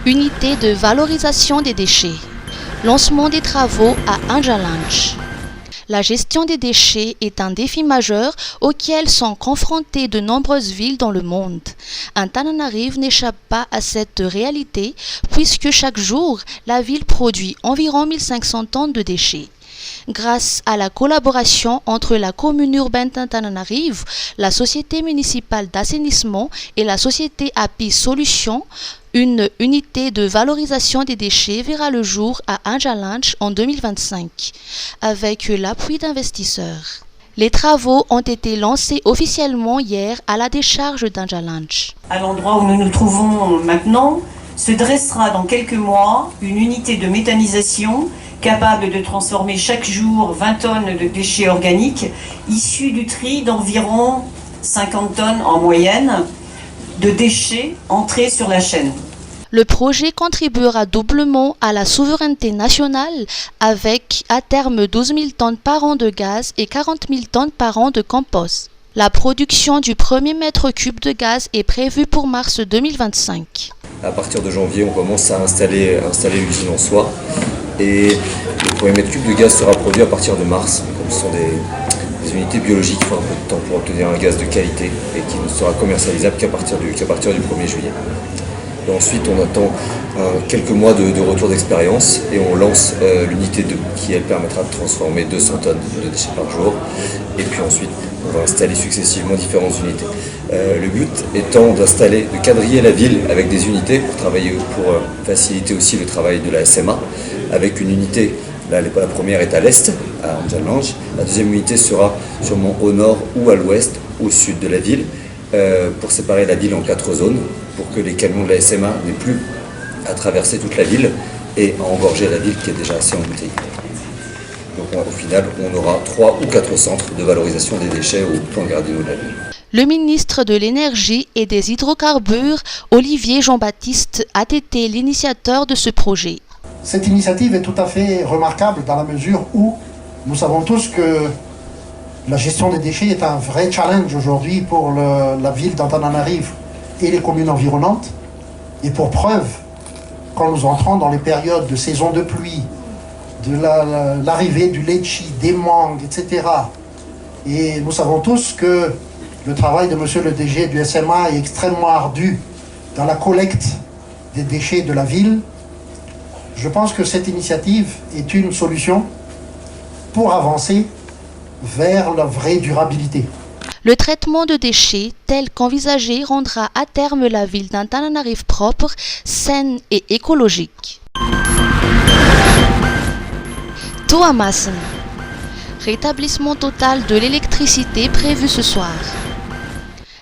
Unité de valorisation des déchets. Lancement des travaux à Anjalanje. La gestion des déchets est un défi majeur auquel sont confrontées de nombreuses villes dans le monde. Antananarive n'échappe pas à cette réalité puisque chaque jour, la ville produit environ 1500 tonnes de déchets. Grâce à la collaboration entre la commune urbaine d'Antananarive, la société municipale d'assainissement et la société API Solutions, une unité de valorisation des déchets verra le jour à Anjalanje en 2025, avec l'appui d'investisseurs. Les travaux ont été lancés officiellement hier à la décharge d'Anjalanje. À l'endroit où nous nous trouvons maintenant, se dressera dans quelques mois une unité de méthanisation capable de transformer chaque jour 20 tonnes de déchets organiques issus du tri d'environ 50 tonnes en moyenne de déchets entrés sur la chaîne. Le projet contribuera doublement à la souveraineté nationale avec à terme 12 000 tonnes par an de gaz et 40 000 tonnes par an de compost. La production du premier mètre cube de gaz est prévue pour mars 2025. À partir de janvier, on commence à installer l'usine en soi et le premier mètre cube de gaz sera produit à partir de mars. Comme ce sont des unités biologiques, il faut un peu de temps pour obtenir un gaz de qualité et qui ne sera commercialisable qu'à partir du 1er juillet. Et ensuite, on attend quelques mois de retour d'expérience et on lance l'unité 2 qui, elle, permettra de transformer 200 tonnes de déchets par jour. Et puis ensuite, on va installer successivement différentes unités. Le but étant de quadriller la ville avec des unités pour faciliter aussi le travail de la SMA avec une unité. La première est à l'est, à Anjalanje. La deuxième unité sera sûrement au nord ou à l'ouest, au sud de la ville, pour séparer la ville en 4 zones, pour que les camions de la SMA n'aient plus à traverser toute la ville et à engorger la ville qui est déjà assez embouteillée. Donc au final, on aura 3 ou 4 centres de valorisation des déchets aux points cardinaux de la ville. Le ministre de l'Énergie et des Hydrocarbures, Olivier Jean-Baptiste, a été l'initiateur de ce projet. Cette initiative est tout à fait remarquable dans la mesure où nous savons tous que la gestion des déchets est un vrai challenge aujourd'hui pour la ville d'Antananarive et les communes environnantes. Et pour preuve, quand nous entrons dans les périodes de saison de pluie, de l'arrivée du litchi, des mangues, etc. Et nous savons tous que le travail de monsieur le DG du SMA est extrêmement ardu dans la collecte des déchets de la ville. Je pense que cette initiative est une solution pour avancer vers la vraie durabilité. Le traitement de déchets tel qu'envisagé rendra à terme la ville d'Antananarive propre, saine et écologique. Toamassen. Rétablissement total de l'électricité prévu ce soir.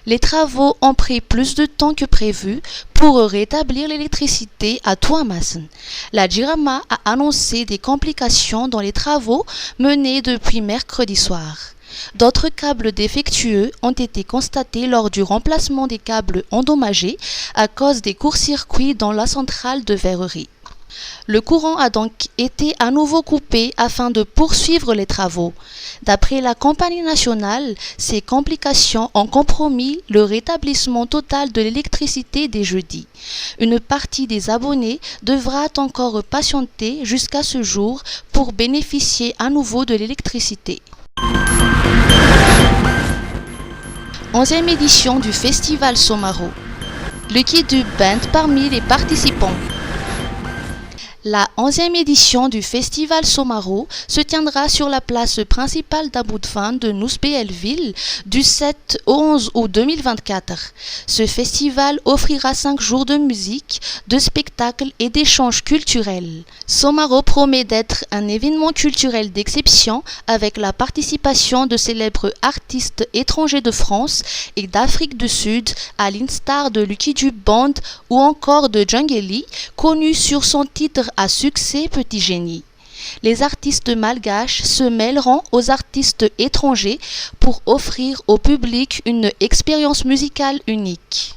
Les travaux ont pris plus de temps que prévu pour rétablir l'électricité à Toamassen. La Jirama a annoncé des complications dans les travaux menés depuis mercredi soir. D'autres câbles défectueux ont été constatés lors du remplacement des câbles endommagés à cause des courts-circuits dans la centrale de verrerie. Le courant a donc été à nouveau coupé afin de poursuivre les travaux. D'après la compagnie nationale, ces complications ont compromis le rétablissement total de l'électricité dès jeudi. Une partie des abonnés devra encore patienter jusqu'à ce jour pour bénéficier à nouveau de l'électricité. 11e édition du Festival Somaro. Lucky Dube Band parmi les participants. La 11e édition du Festival Somaro se tiendra sur la place principale d'Aboudfan de Nousbelville du 7 au 11 août 2024. Ce festival offrira 5 jours de musique, de spectacles et d'échanges culturels. Somaro promet d'être un événement culturel d'exception avec la participation de célèbres artistes étrangers de France et d'Afrique du Sud, à l'instar de Lucky Dube Band ou encore de Djangeli, connu sur son titre à succès Petit Génie. Les artistes malgaches se mêleront aux artistes étrangers pour offrir au public une expérience musicale unique.